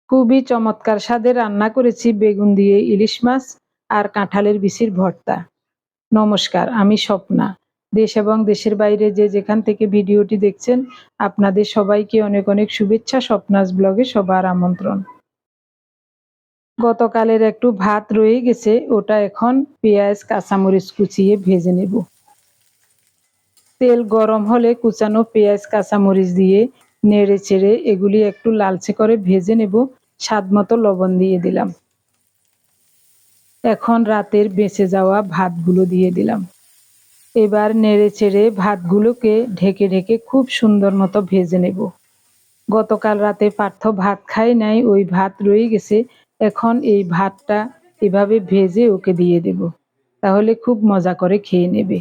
খুবই চমৎকার স্বাদে রান্না করেছি বেগুন দিয়ে ইলিশ মাছ আর কাঁঠালের বিচির ভর্তা। নমস্কার, আমি স্বপ্না। দেশ এবং দেশের বাইরে যে যেখান থেকে ভিডিওটি দেখছেন, আপনাদের সবাইকে অনেক অনেক শুভেচ্ছা। স্বপ্নাস ব্লগে সবার আমন্ত্রণ। গতকালের একটু ভাত রয়ে গেছে, ওটা এখন পেঁয়াজ কাঁচামরিচ কুচিয়ে ভেজে নেব। তেল গরম হলে কুচানো পেঁয়াজ কাঁচামরিচ দিয়ে নেড়ে চেড়ে এগুলি একটু লালচে করে ভেজে নেব। স্বাদ মতো লবণ দিয়ে দিলাম। এখন রাতের বেঁচে যাওয়া ভাতগুলো দিয়ে দিলাম। এবার নেড়ে চেড়ে ভাতগুলোকে ঢেকে ঢেকে খুব সুন্দর মতো ভেজে নেব। গতকাল রাতে পার্থ ভাত খাই নাই, ওই ভাত রয়ে গেছে। এখন এই ভাতটা এভাবে ভেজে ওকে দিয়ে দেব, তাহলে খুব মজা করে খেয়ে নেবে।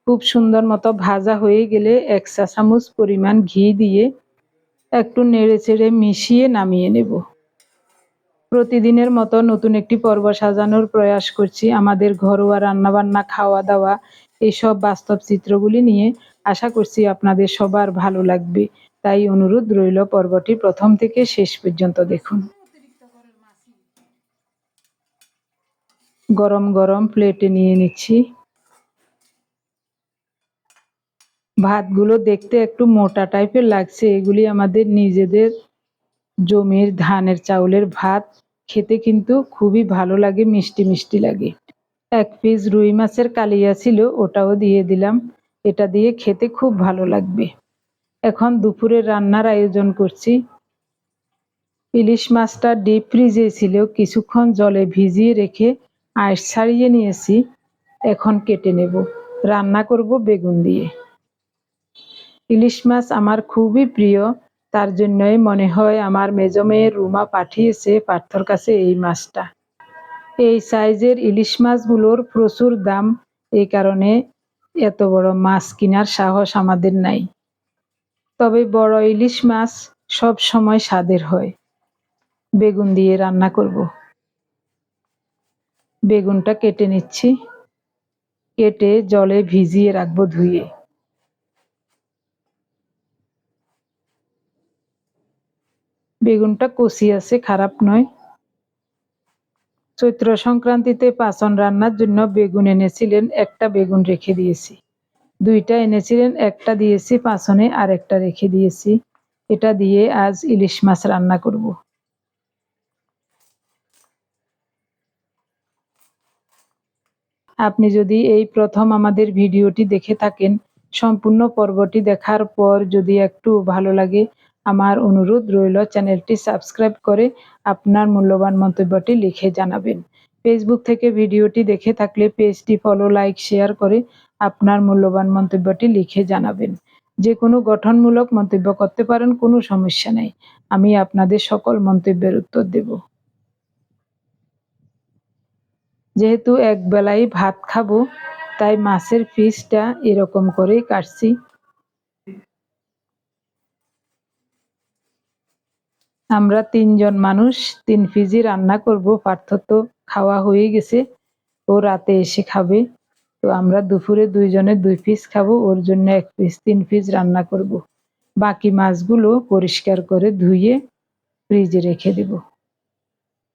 খুব সুন্দর মতো ভাজা হয়ে গেলে 1 চা চামচ পরিমাণ ঘি দিয়ে একটু নেড়ে চেড়ে মিশিয়ে নামিয়ে নেব। প্রতিদিনের মতো নতুন একটি পর্ব সাজানোর প্রয়াস করছি আমাদের ঘরোয়া রান্নাবান্না, খাওয়া দাওয়া, এইসব বাস্তব চিত্রগুলি নিয়ে। আশা করছি আপনাদের সবার ভালো লাগবে, তাই অনুরোধ রইল পর্বটি প্রথম থেকে শেষ পর্যন্ত দেখুন। গরম গরম প্লেটে নিয়ে নিচ্ছি। ভাতগুলো দেখতে একটু মোটা টাইপের লাগছে, এগুলি আমাদের নিজেদের জমির ধানের চাউলের ভাত। খেতে কিন্তু খুবই ভালো লাগে, মিষ্টি মিষ্টি লাগে। 1 পিস রুই মাছের কালিয়া ছিল, ওটাও দিয়ে দিলাম। এটা দিয়ে খেতে খুব ভালো লাগবে। এখন দুপুরের রান্নার আয়োজন করছি। ইলিশ মাছটা ডিপ ফ্রিজে ছিল, কিছুক্ষণ জলে ভিজিয়ে রেখে আঁশ ছাড়িয়ে নিয়েছি। এখন কেটে নেব। রান্না করব বেগুন দিয়ে। ইলিশ মাছ আমার খুবই প্রিয়, তার জন্যই মনে হয় আমার মেজো মেয়ের রুমা পাঠিয়েছে পার্থর কাছে এই মাছটা। এই সাইজের ইলিশ মাছগুলোর প্রচুর দাম, এই কারণে এত বড় মাছ কেনার সাহস আমাদের নাই। তবে বড় ইলিশ মাছ সব সময় স্বাদের হয়। বেগুন দিয়ে রান্না করব। বেগুনটা কেটে নিচ্ছি। কেটে জলে ভিজিয়ে রাখবো ধুয়ে। বেগুনটা কচি আছে, খারাপ নয়। চৈত্র সংক্রান্তিতে পাচন রান্নার জন্য বেগুন এনেছিলেন, একটা বেগুন রেখে দিয়েছি। 2টা এনেছিলেন, একটা দিয়েছি পাচনে আর একটা রেখে দিয়েছি। এটা দিয়ে আজ ইলিশ মাছ রান্না করব। আপনি যদি এই প্রথম আমাদের ভিডিওটি দেখে থাকেন, সম্পূর্ণ পর্বটি দেখার পর যদি একটু ভালো লাগে, আমার অনুরোধ রইল চ্যানেলটি সাবস্ক্রাইব করে আপনার মূল্যবান মন্তব্যটি লিখে জানাবেন। ফেসবুক থেকে ভিডিওটি দেখে থাকলে পেজটি ফলো, লাইক, শেয়ার করে আপনার মূল্যবান মন্তব্যটি লিখে জানাবেন। যে কোনো গঠনমূলক মন্তব্য করতে পারেন, কোনো সমস্যা নেই। আমি আপনাদের সকল মন্তব্যের উত্তর দেব। যেহেতু একবেলাই ভাত খাবো, তাই মাছের পিসটা এরকম করেই কাটছি। আমরা 3 জন মানুষ, 3 পিসই রান্না করব। পার্থ তো খাওয়া হয়ে গেছে, ও রাতে এসে খাবে। তো আমরা দুপুরে 2 জনে 2 পিস খাবো, ওর জন্য 1 পিস, 3 পিস রান্না করব। বাকি মাছগুলো পরিষ্কার করে ধুয়ে ফ্রিজে রেখে দেব,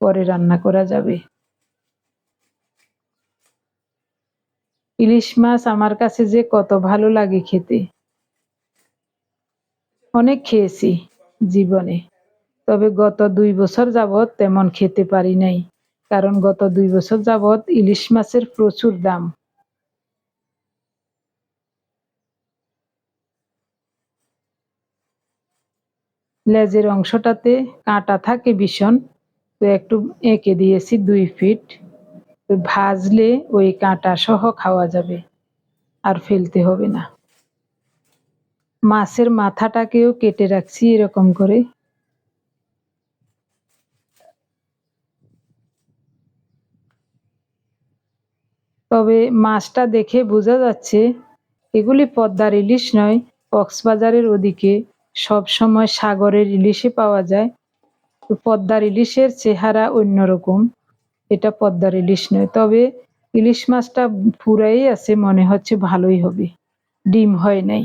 পরে রান্না করা যাবে। ইলিশ মাছ আমার কাছে যে কত ভালো লাগে খেতে। অনেক খেয়েছি জীবনে, তবে গত 2 বছর যাবৎ তেমন খেতে পারি নাই, কারণ গত 2 বছর যাবৎ ইলিশ মাছের প্রচুর দাম। লেজের অংশটাতে কাঁটা থাকে ভীষণ, তো একটু এঁকে দিয়েছি 2 ফিট। তো ভাজলে ওই কাঁটা সহ খাওয়া যাবে, আর ফেলতে হবে না। মাছের মাথাটাকেও কেটে রাখছি এরকম করে। তবে মাছটা দেখে বোঝা যাচ্ছে এগুলি পদ্মার ইলিশ নয়, কক্সবাজারের ওদিকে সব সময় সাগরের ইলিশই পাওয়া যায়। তো পদ্মার ইলিশের চেহারা অন্যরকম, এটা পদ্মার ইলিশ নয়। তবে ইলিশ মাছটা পুরাই আছে, মনে হচ্ছে ভালোই হবে, ডিম হয় নাই।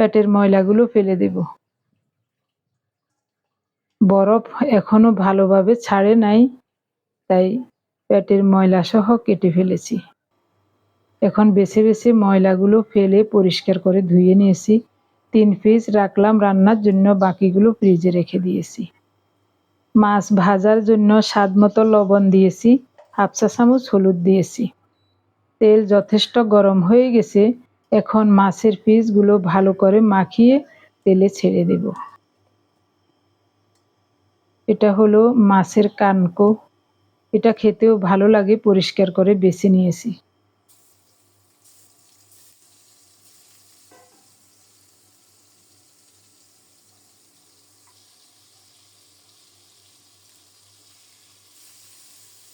পেটের ময়লাগুলো ফেলে দেব। বরফ এখনো ভালোভাবে ছাড়ে নাই, তাই পেটের ময়লা সহ কেটে ফেলেছি। এখন বেছে বেছে ময়লাগুলো ফেলে পরিষ্কার করে ধুয়ে নিয়েছি। 3 পিস রাখলাম রান্নার জন্য, বাকিগুলো ফ্রিজে রেখে দিয়েছি। মাছ ভাজার জন্য স্বাদমতো লবণ দিয়েছি, 1/2 চা চামচ হলুদ দিয়েছি। তেল যথেষ্ট গরম হয়ে গেছে, এখন মাছের পিসগুলো ভালো করে মাখিয়ে তেলে ছেড়ে দেব। এটা হলো মাছের কানকো, এটা খেতেও ভালো লাগে, পরিষ্কার করে বেছে নিয়েছি।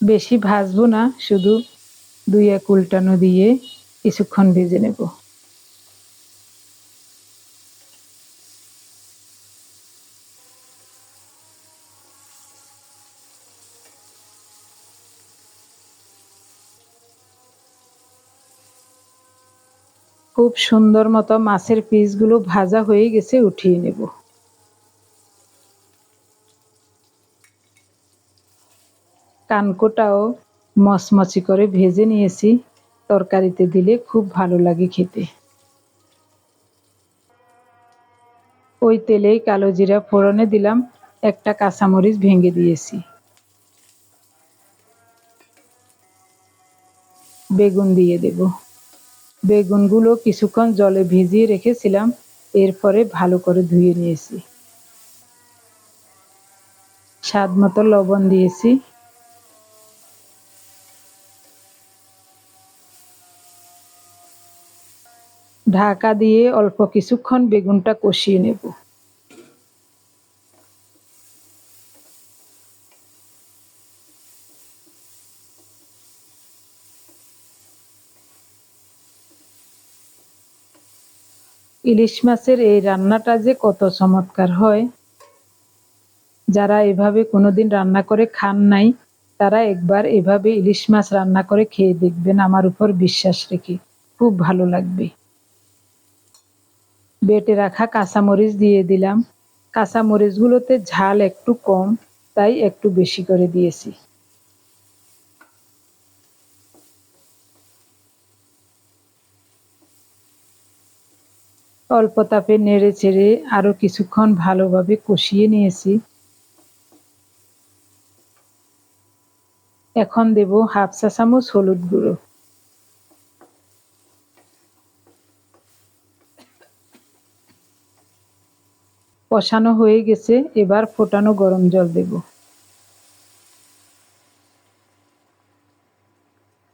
বেশি ভাজবো না, শুধু 2-1 উল্টানো দিয়ে কিছুক্ষণ ভেজে নেব। খুব সুন্দর মতো মাছের পিসগুলো ভাজা হয়ে গেছে, উঠিয়ে নেব। কানকোটাও মচমচে করে ভেজে নিয়েছি, তরকারিতে দিলে খুব ভালো লাগে খেতে। ওই তেলেই কালো জিরা ফোড়নে দিলাম, একটা কাঁচামরিচ ভেঙে দিয়েছি। বেগুন দিয়ে দেব। বেগুনগুলো কিছুক্ষণ জলে ভিজিয়ে রেখেছিলাম, এরপরে ভালো করে ধুয়ে নিয়েছি। স্বাদ মতো লবণ দিয়েছি। ঢাকা দিয়ে অল্প কিছুক্ষণ বেগুনটা কষিয়ে নেব। ইলিশ মাছের এই রান্নাটা যে কত চমৎকার হয়, যারা এভাবে কোনোদিন রান্না করে খান নাই, তারা একবার এভাবে ইলিশ মাছ রান্না করে খেয়ে দেখবেন, আমার উপর বিশ্বাস রেখে, খুব ভালো লাগবে। বেটে রাখা কাঁচামরিচ দিয়ে দিলাম। কাঁচামরিচগুলোতে ঝাল একটু কম, তাই একটু বেশি করে দিয়েছি। অল্প তাপে নেড়ে চেড়ে আরো কিছুক্ষণ ভালোভাবে কষিয়ে নিয়েছি। এখন দেব 1/2 চা চামচ হলুদ গুঁড়ো। কষানো হয়ে গেছে, এবার ফোটানো গরম জল দেব।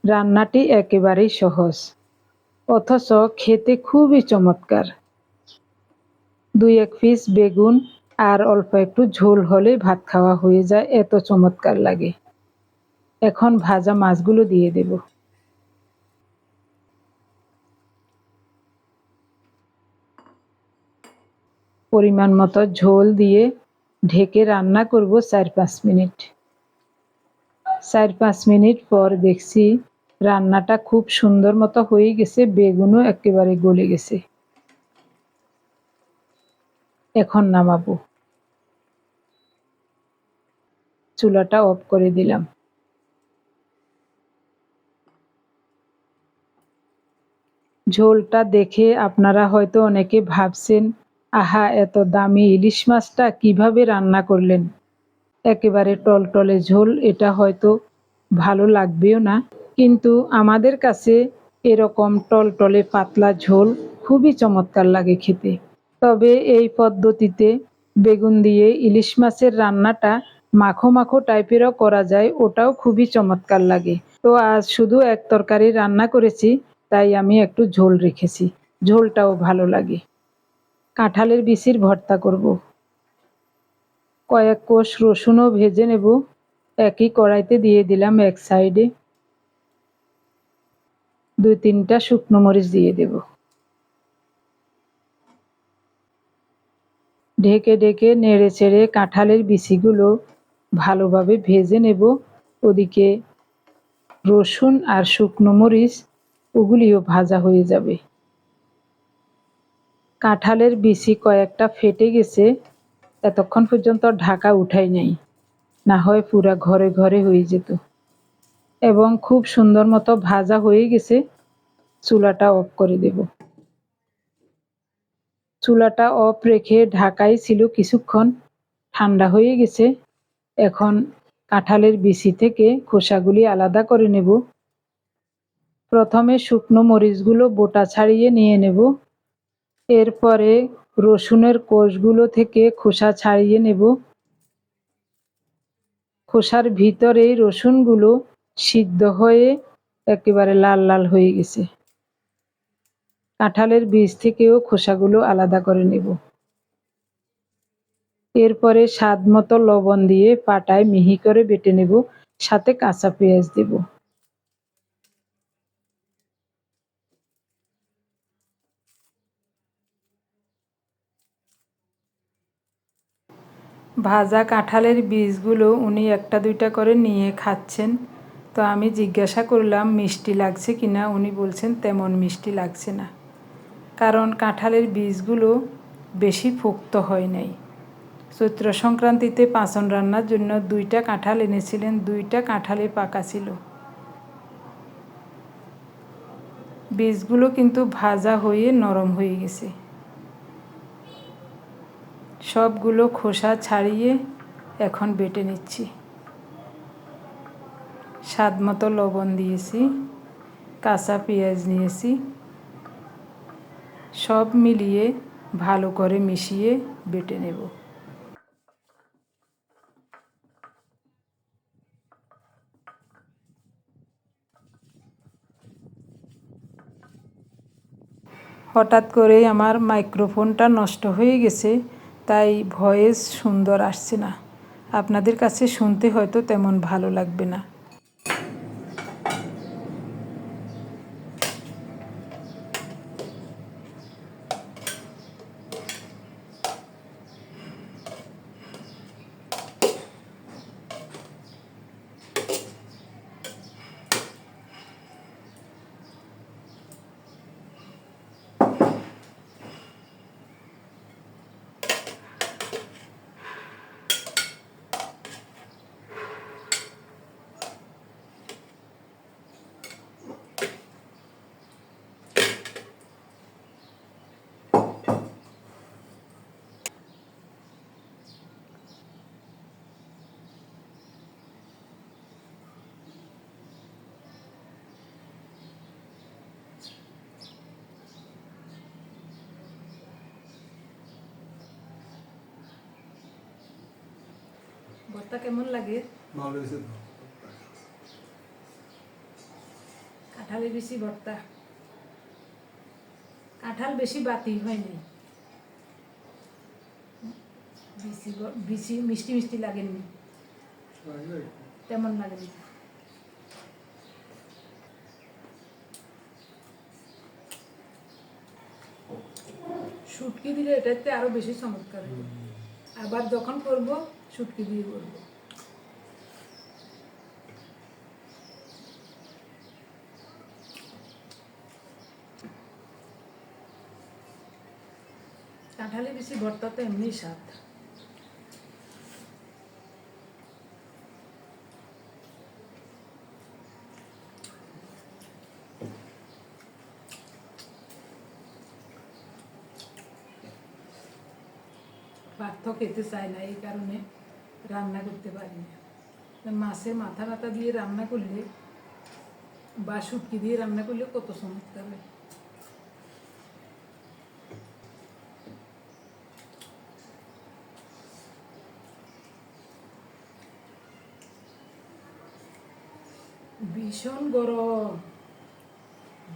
রান্নাটি একেবারেই সহজ, অথচ খেতে খুবই চমৎকার। 2-1 পিস বেগুন আর অল্প একটু ঝোল হলে ভাত খাওয়া হয়ে যায়, এত চমৎকার লাগে। এখন ভাজা মাছগুলো দিয়ে দেব। পরিমাণ মতো ঝোল দিয়ে ঢেকে রান্না করব 4-5 মিনিট। 4-5 মিনিট পর দেখছি রান্নাটা খুব সুন্দর মতো হয়ে গেছে, বেগুনও একেবারে গলে গেছে। এখন নামাবো। চুলাটা অফ করে দিলাম। ঝোলটা দেখে আপনারা হয়তো অনেকে ভাবছেন, আহা, এত দামি ইলিশ মাছটা কিভাবে রান্না করলেন। একেবারে টলটলে ঝোল, এটা হয়তো ভালো লাগবেও না, কিন্তু আমাদের কাছে এরকম টলটলে পাতলা ঝোল খুবই চমৎকার লাগে খেতে। তবে এই পদ্ধতিতে বেগুন দিয়ে ইলিশ মাছের রান্নাটা মাখো মাখো টাইপেরও করা যায়, ওটাও খুবই চমৎকার লাগে। তো আজ শুধু এক তরকারি রান্না করেছি, তাই আমি একটু ঝোল রেখেছি, ঝোলটাও ভালো লাগে। কাঁঠালের বিচির ভর্তা করব। কয়েক কোষ রসুনও ভেজে নেব, একই কড়াইতে দিয়ে দিলাম এক সাইডে। 2-3টা শুকনো মরিচ দিয়ে দেব। ঢেকে ঢেকে নেড়ে চেড়ে কাঁঠালের বিচিগুলো ভালোভাবে ভেজে নেব। ওদিকে রসুন আর শুকনো মরিচ, ওগুলিও ভাজা হয়ে যাবে। কাঁঠালের বিচি কয়েকটা ফেটে গেছে, এতক্ষণ পর্যন্ত ঢাকা উঠাই নাই, না হয় পুরা ঘরে ঘরে হয়ে যেত। এবং খুব সুন্দর মতো ভাজা হয়ে গেছে। চুলাটা অফ করে দেব। চুলাটা অফ রেখে ঢাকাই ছিল কিছুক্ষণ, ঠান্ডা হয়ে গেছে। এখন কাঁঠালের বিচি থেকে খোসাগুলি আলাদা করে নেব। প্রথমে শুকনো মরিচগুলো বোটা ছাড়িয়ে নিয়ে নেব। এরপরে রসুনের কোষগুলো থেকে খোসা ছাড়িয়ে নেব। খোসার ভিতরে রসুনগুলো সিদ্ধ হয়ে একেবারে লাল লাল হয়ে গেছে। কাঁঠালের বীজ থেকেও খোসাগুলো আলাদা করে নেব। এরপরে স্বাদ মতো লবণ দিয়ে পাটায় মিহি করে বেটে নেব, সাথে কাঁচা পেঁয়াজ দেব। ভাজা কাঁঠালের বীজগুলো উনি একটা দুইটা করে নিয়ে খাচ্ছেন। তো আমি জিজ্ঞাসা করলাম মিষ্টি লাগছে কিনা, উনি বলছেন তেমন মিষ্টি লাগছে না, কারণ কাঁঠালের বীজগুলো বেশি পোক্ত হয় নাই। চৈত্র সংক্রান্তিতে পাঁচন রান্নার জন্য 2টা কাঁঠাল এনেছিলেন, 2টা কাঁঠালই পাকা ছিল। বীজগুলো কিন্তু ভাজা হয়ে নরম হয়ে গেছে। সবগুলো খোসা ছাড়িয়ে এখন বেটে নিচ্ছি। স্বাদ মতো লবণ দিয়েছি, কাঁচা পেঁয়াজ নিয়েছি, সব মিলিয়ে ভালো করে মিশিয়ে বেটে নেব। হঠাৎ করেই আমার মাইক্রোফোনটা নষ্ট হয়ে গেছে, তাই ভয়েস সুন্দর আসছে না। আপনাদের কাছে শুনতে হয়তো তেমন ভালো লাগবে না। ভর্তা কেমন লাগে? ভালো হয়েছে। কাঁঠালের বেশি ভর্তা, কাঁঠাল বেশি বাতি হয়নি, বেশি মিষ্টি মিষ্টি লাগেনি, তেমন লাগেনি। শুটকি দিলে এটাতে আরো বেশি চমৎকার হবে। আবার যখন করব শুটকি দিয়ে করব। কাঁঠালে বেশি ভর্তা তো এমনি স্বাদ। ভাত তো খেতে চায় না, এই কারণে রান্না করতে পারি না। মাছের মাথা ব্যথা দিয়ে রান্না করলে বা শুটকি দিয়ে রান্না করলে কত চমৎকার হয়। ভীষণ গরম,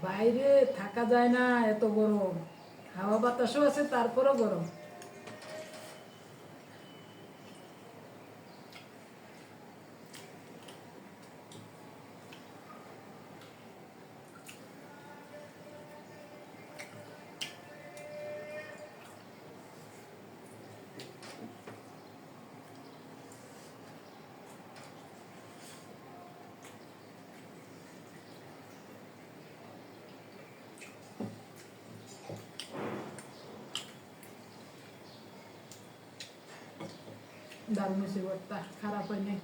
বাইরে থাকা যায় না, এত গরম। হাওয়া বাতাসও আছে, তারপরও গরম। দারুণ হয়েছে ভর্তা, খারাপ হয় নাই।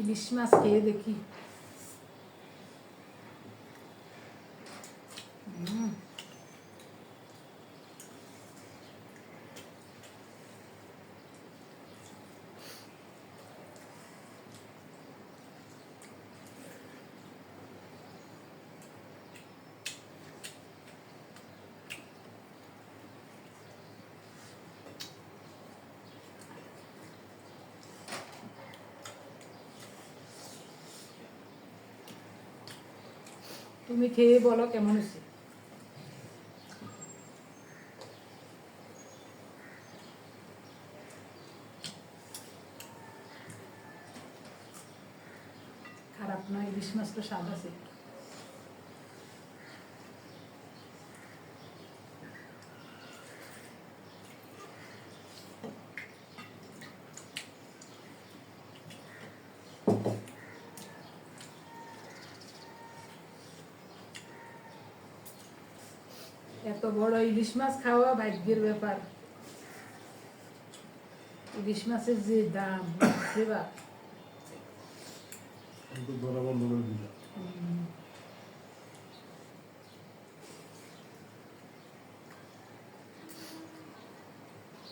ইলিশ মাছ খেয়ে দেখি। তুমি খেয়ে বলো কেমন হয়েছে। খারাপ নয়, ইলিশ মাছ তো স্বাদ আছে। এত বড় ইলিশ মাছ খাওয়া ভাগ্যের ব্যাপার। ইলিশ মাছের যে দাম, সেবা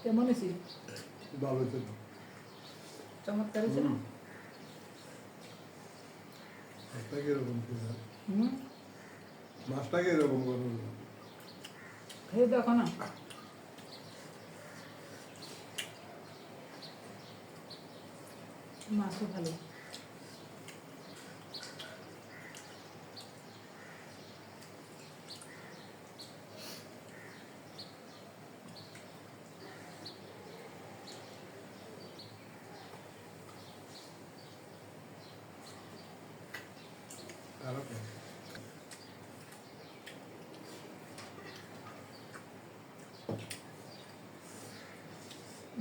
কেমন হয়েছে? চমৎকার হয়েছে না? মাছটাকে এরকম খেয়ে দেখো না। মাছও ভালো।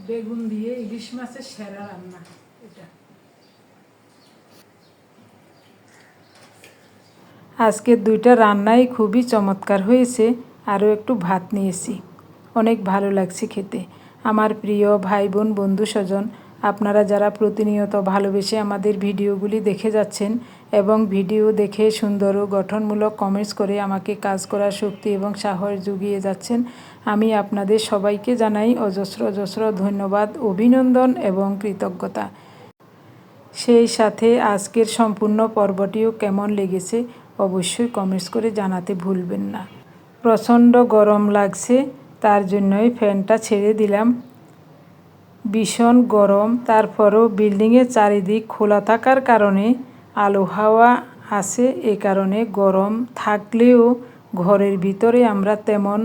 বেগুন দিয়ে ইলিশ মাছের সেরা রান্না এটা। আজকের দুইটা রান্নাই খুবই চমৎকার হয়েছে। আরও একটু ভাত নিয়েছি, অনেক ভালো লাগছে খেতে। আমার প্রিয় ভাই বোন বন্ধু স্বজন, আপনারা যারা প্রতিনিয়ত ভালোবেসে আমাদের ভিডিওগুলি দেখে যাচ্ছেন এবং ভিডিও দেখে সুন্দর ও গঠনমূলক কমেন্টস করে আমাকে কাজ করার শক্তি এবং সাহস জুগিয়ে যাচ্ছেন, আমি আপনাদের সবাইকে জানাই অজস্র অজস্র ধন্যবাদ, অভিনন্দন এবং কৃতজ্ঞতা। সেই সাথে আজকের সম্পূর্ণ পর্বটিও কেমন লেগেছে অবশ্যই কমেন্টস করে জানাতে ভুলবেন না। প্রচণ্ড গরম লাগছে, তার জন্যই ফ্যানটা ছেড়ে দিলাম। ভীষণ গরম, তারপরও বিল্ডিংয়ের চারিদিক খোলা থাকার কারণে আলো হাওয়া আছে, এ কারণে গরম থাকলেও ঘরের ভিতরে আমরা তেমন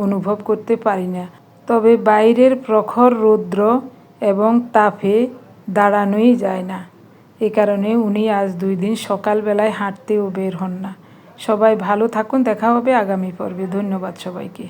অনুভব করতে পারি না। তবে বাইরের প্রখর রৌদ্র এবং তাপে দাঁড়ানোই যায় না, এ কারণে উনি আজ 2 দিন সকালবেলায় হাঁটতেও বের হন না। সবাই ভালো থাকুন, দেখা হবে আগামী পর্বে। ধন্যবাদ সবাইকে।